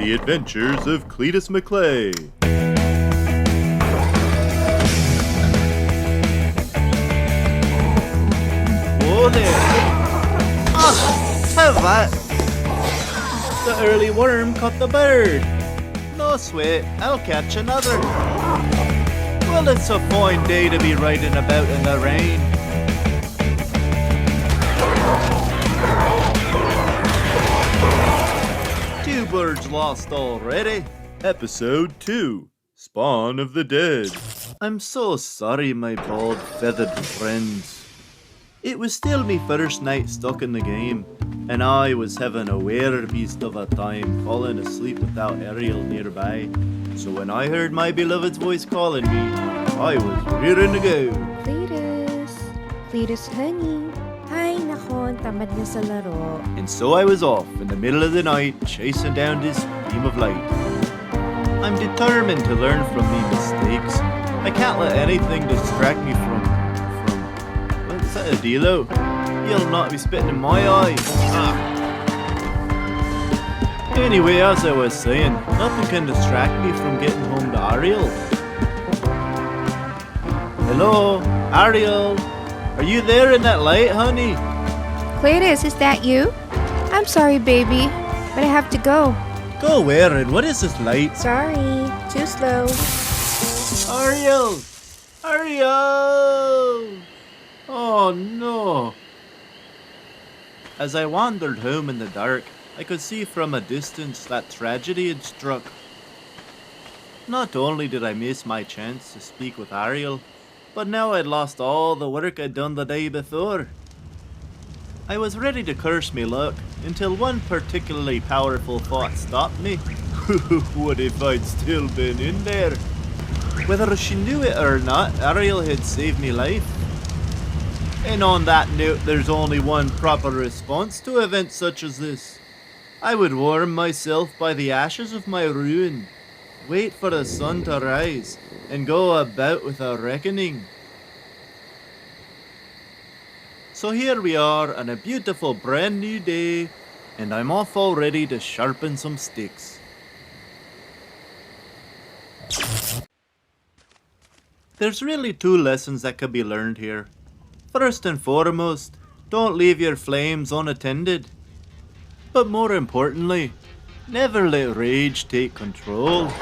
The Adventures of Cletus MacKlay. Whoa there! Have that! The early worm caught the bird. No sweat, I'll catch another. Well, it's a fine day to be riding about in the rain. Two birds lost already. Episode 2, Spawn of the Dead. I'm so sorry, my bald, feathered friends. It was still me first night stuck in the game, and I was having a rare beast of a time falling asleep without Ariel nearby. So when I heard my beloved's voice calling me, I was rearing to go. Cletus honey. Ay, nako, tamad na sa laro. And so I was off in the middle of the night, chasing down this beam of light. I'm determined to learn from me mistakes. I can't let anything distract me from is that a dealo? You'll not be spitting in my eye. Anyway, as I was saying, nothing can distract me from getting home to Ariel. Hello, Ariel? Are you there in that light, honey? Cletus, is that you? I'm sorry, baby, but I have to go. Go where and what is this light? Sorry, too slow. Ariel! Ariel! Oh no! As I wandered home in the dark, I could see from a distance that tragedy had struck. Not only did I miss my chance to speak with Ariel, but now I'd lost all the work I'd done the day before. I was ready to curse me luck until one particularly powerful thought stopped me. What if I'd still been in there? Whether she knew it or not, Ariel had saved me life. And on that note, there's only one proper response to events such as this. I would warm myself by the ashes of my ruin, wait for the sun to rise, and go about with a reckoning. So here we are on a beautiful brand new day, and I'm off already to sharpen some sticks. There's really two lessons that could be learned here. First and foremost, don't leave your flames unattended. But more importantly, never let rage take control.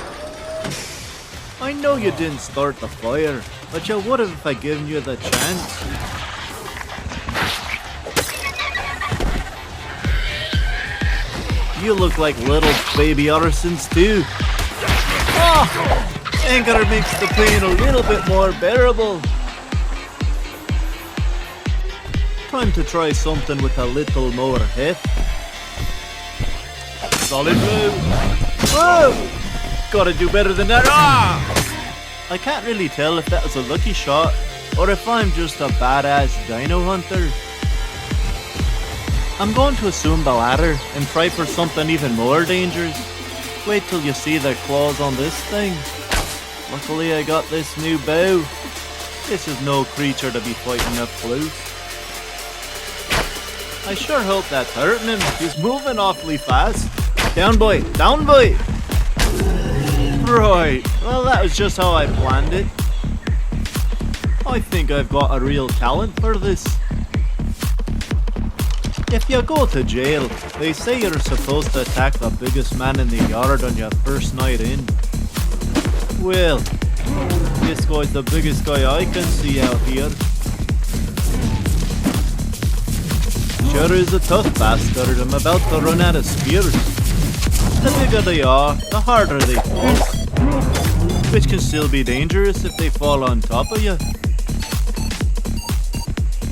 I know you didn't start the fire, but you would have if I given you the chance. You look like little baby arsons too. Oh, anger makes the pain a little bit more bearable. Time to try something with a little more heft. Solid move. Whoa! Gotta do better than that. I can't really tell if that was a lucky shot or if I'm just a badass dino hunter. I'm going to assume the latter and try for something even more dangerous. Wait till you see the claws on this thing. Luckily I got this new bow. This is no creature to be fighting up close. I sure hope that's hurting him. He's moving awfully fast. Down boy! Down boy! Right, well that was just how I planned it. I think I've got a real talent for this. If you go to jail, they say you're supposed to attack the biggest man in the yard on your first night in. Well, this guy's the biggest guy I can see out here. Sure is a tough bastard. I'm about to run out of spears. The bigger they are, the harder they fall. Which can still be dangerous if they fall on top of you.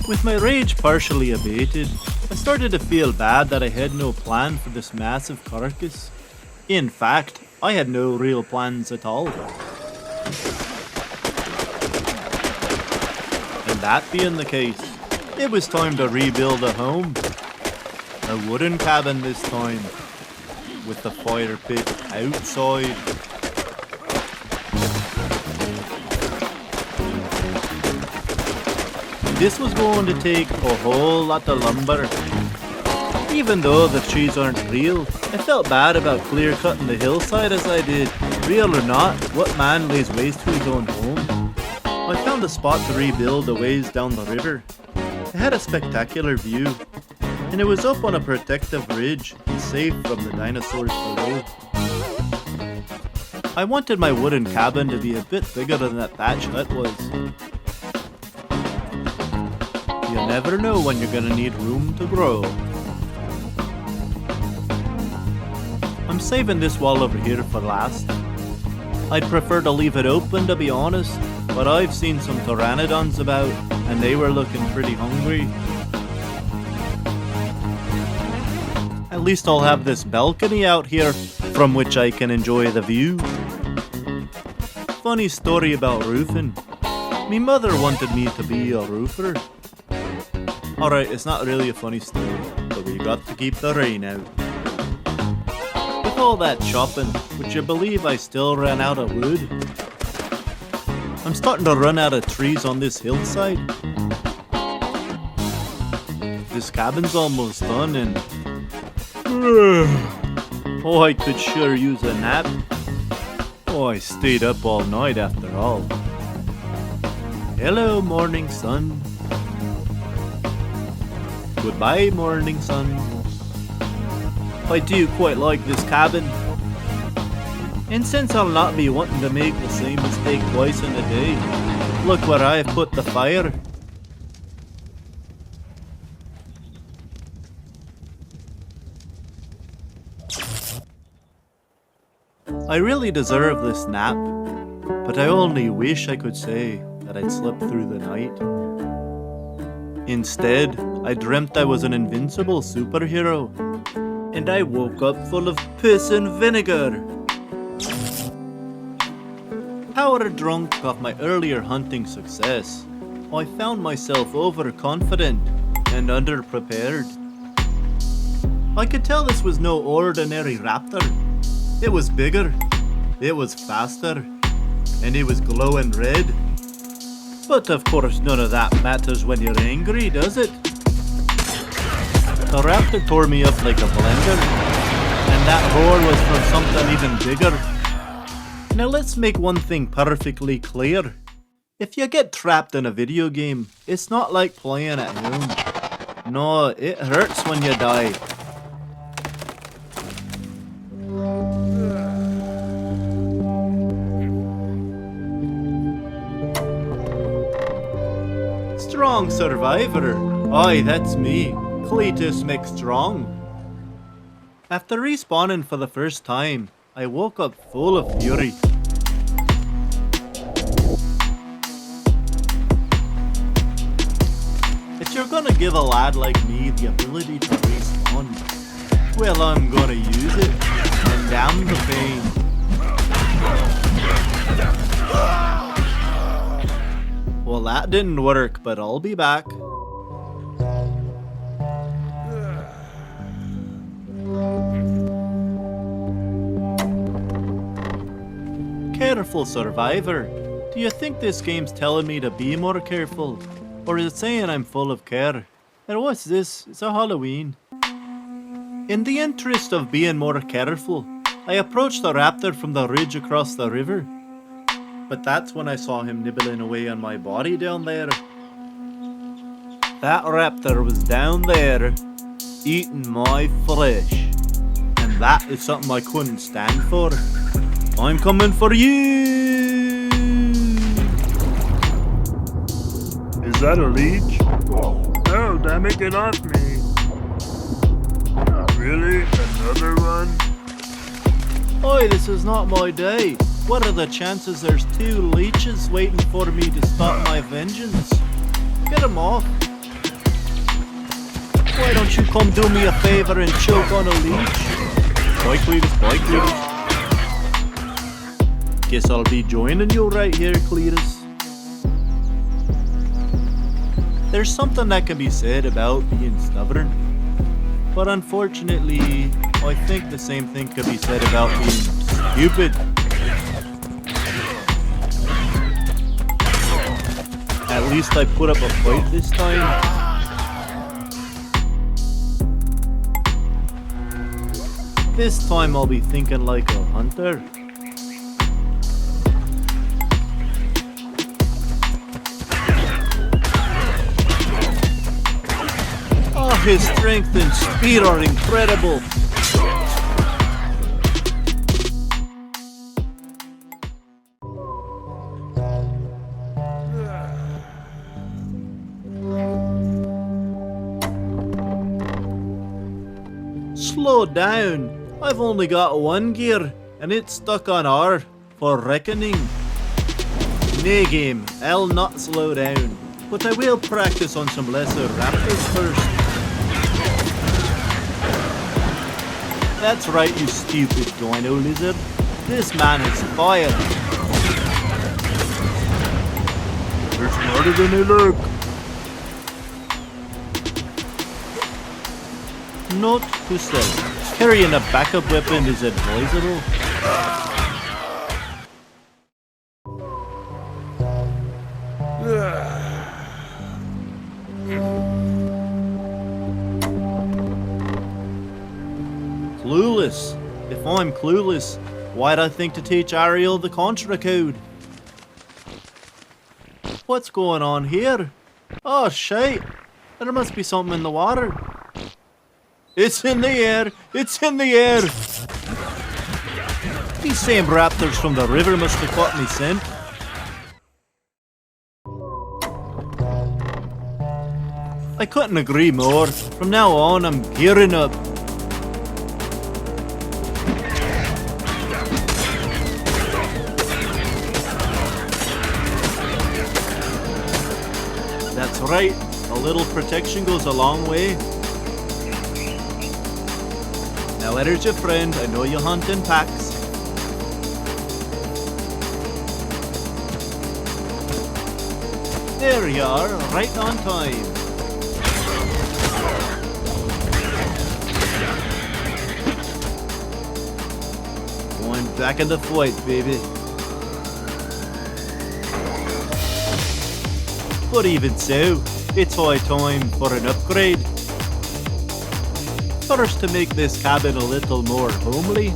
With my rage partially abated, I started to feel bad that I had no plan for this massive carcass. In fact, I had no real plans at all. And that being the case, it was time to rebuild a home. A wooden cabin this time, with the fire pit outside. This was going to take a whole lot of lumber. Even though the trees aren't real, I felt bad about clear-cutting the hillside as I did. Real or not, what man lays waste to his own home? I found a spot to rebuild a ways down the river. It had a spectacular view, and it was up on a protective ridge and safe from the dinosaurs below. I wanted my wooden cabin to be a bit bigger than that thatch hut was. You never know when you're gonna need room to grow. I'm saving this wall over here for last. I'd prefer to leave it open, to be honest, but I've seen some pteranodons about, and they were looking pretty hungry. At least I'll have this balcony out here from which I can enjoy the view. Funny story about roofing. Me mother wanted me to be a roofer. Alright, it's not really a funny story, but we got to keep the rain out. With all that chopping, would you believe I still ran out of wood? I'm starting to run out of trees on this hillside. This cabin's almost done and... oh, I could sure use a nap. Oh, I stayed up all night after all. Hello, morning sun. Goodbye, morning sun. I do quite like this cabin. And since I'll not be wanting to make the same mistake twice in a day, look where I've put the fire. I really deserve this nap, but I only wish I could say that I'd slept through the night. Instead, I dreamt I was an invincible superhero, and I woke up full of piss and vinegar. Power drunk off my earlier hunting success, I found myself overconfident and underprepared. I could tell this was no ordinary raptor. It was bigger, it was faster, and it was glowing red. But of course none of that matters when you're angry, does it? The raptor tore me up like a blender, and that roar was from something even bigger. Now let's make one thing perfectly clear. If you get trapped in a video game, it's not like playing at home. No, it hurts when you die. Strong survivor. Aye, that's me. Cletus MacStrong. After respawning for the first time, I woke up full of fury. If you're gonna give a lad like me the ability to respawn, well, I'm gonna use it, and damn the pain. Well, that didn't work, but I'll be back. Careful survivor. Do you think this game's telling me to be more careful? Or is it saying I'm full of care? And what's this? It's a Halloween. In the interest of being more careful, I approached the raptor from the ridge across the river. But that's when I saw him nibbling away on my body down there. That raptor was down there, eating my flesh. And that is something I couldn't stand for. I'm coming for you! Is that a leech? Oh, damn it, get off me. Really? Another one? Oi, this is not my day. What are the chances there's 2 leeches waiting for me to stop my vengeance? Get them off. Why don't you come do me a favor and choke on a leech? Bye, Cletus, bye, Cletus. Guess I'll be joining you right here, Cletus. There's something that can be said about being stubborn, but unfortunately, I think the same thing could be said about being stupid. At least I put up a fight this time. This time I'll be thinking like a hunter. Oh, his strength and speed are incredible. Slow down. I've only got one gear, and it's stuck on R for reckoning. Nay game, I'll not slow down, but I will practice on some lesser raptors first. That's right, you stupid dino lizard. This man is fire. It's harder than they look. Note to self. Carrying a backup weapon is advisable. Clueless. If I'm clueless, why'd I think to teach Ariel the Contra code? What's going on here? Oh shite, there must be something in the water. It's in the air! It's in the air! These same raptors from the river must have caught me scent. I couldn't agree more. From now on, I'm gearing up. That's right. A little protection goes a long way. Now where's your friend? I know you hunt in packs. There you are, right on time. Going back in the fight, baby. But even so, it's high time for an upgrade. First, to make this cabin a little more homely.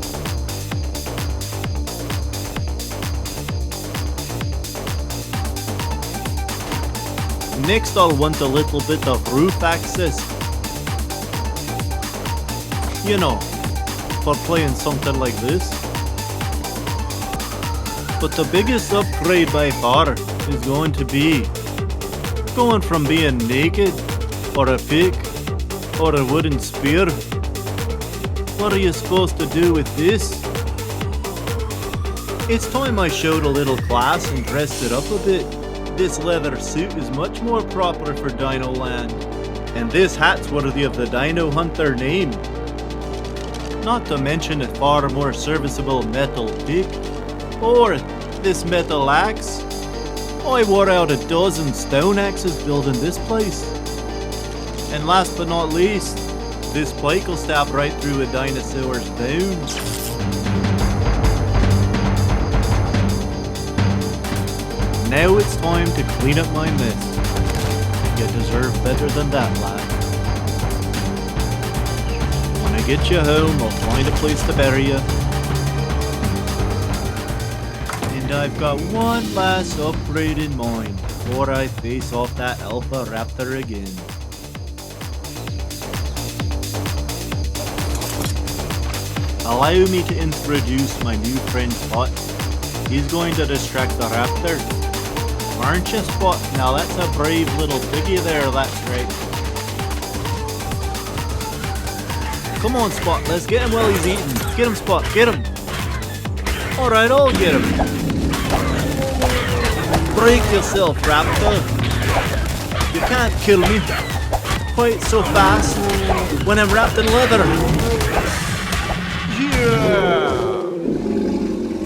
Next, I'll want a little bit of roof access. You know, for playing something like this. But the biggest upgrade by far is going to be going from being naked, or a pick, or a wooden spear. What are you supposed to do with this? It's time I showed a little class and dressed it up a bit. This leather suit is much more proper for Dino Land, and this hat's worthy of the Dino Hunter name. Not to mention a far more serviceable metal pick, or this metal axe. I wore out a dozen stone axes building this place. And last but not least, this pike will stab right through a dinosaur's bones. Now it's time to clean up my mess. You deserve better than that, lad. When I get you home, I'll find a place to bury you. And I've got one last upgrade in mind before I face off that Alpha Raptor again. Allow me to introduce my new friend Spot. He's going to distract the raptor. Aren't you, Spot? Now that's a brave little piggy there, that's right. Come on, Spot, let's get him while he's eating. Get him, Spot, get him. Alright, I'll get him. Break yourself, raptor. You can't kill me quite so fast when I'm wrapped in leather. Yeah.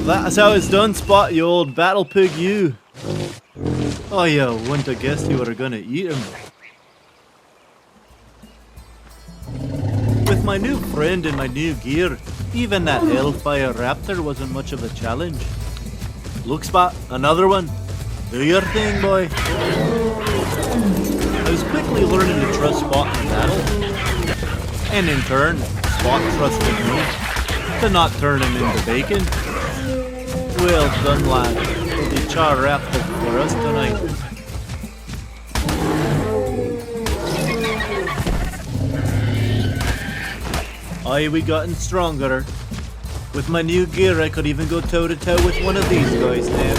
That's how it's done, Spot, you old battle pig, you. Oh yeah, wouldn't have guessed you were gonna eat him. With my new friend and my new gear, even that Hellfire Raptor wasn't much of a challenge. Look, Spot, another one. Do your thing, boy. I was quickly learning to trust Spot in battle. And in turn, Spot trusted me. to not turn him into bacon. Well done, lad. There'll be char wrapped up for us tonight. Aye, we gotten stronger. With my new gear, I could even go toe-to-toe with one of these guys now.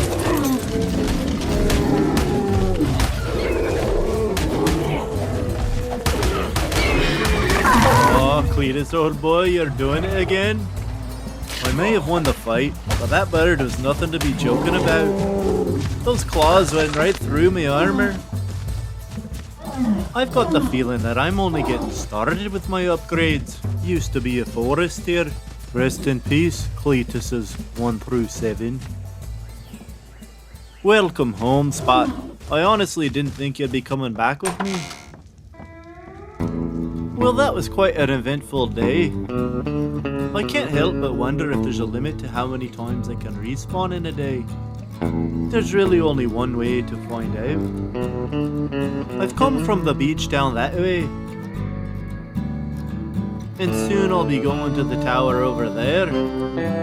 Oh, Cletus, old boy, you're doing it again? I may have won the fight, but that bird was nothing to be joking about. Those claws went right through my armor. I've got the feeling that I'm only getting started with my upgrades. Used to be a forest here. Rest in peace, Cletus's 1 through 7. Welcome home, Spot. I honestly didn't think you'd be coming back with me. Well, that was quite an eventful day. I can't help but wonder if there's a limit to how many times I can respawn in a day. There's really only one way to find out. I've come from the beach down that way. And soon I'll be going to the tower over there.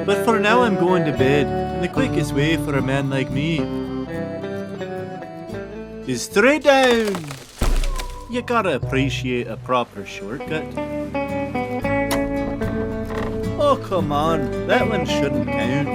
But for now I'm going to bed, and the quickest way for a man like me is straight down. You gotta appreciate a proper shortcut. Oh, come on, that one shouldn't count.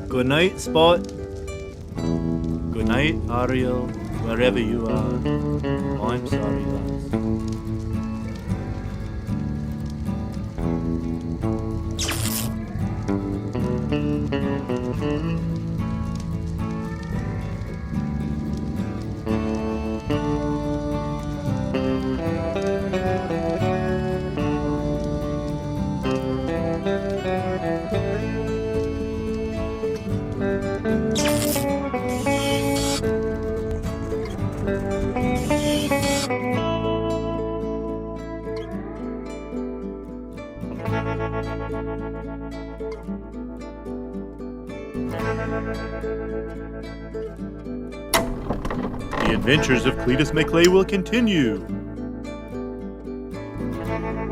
Good night, Spot. Good night, Ariel, wherever you are. Oh, I'm sorry, lads. The Adventures of Cletus MacKlay will continue.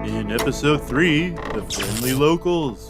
In episode 3, The Friendly Locals.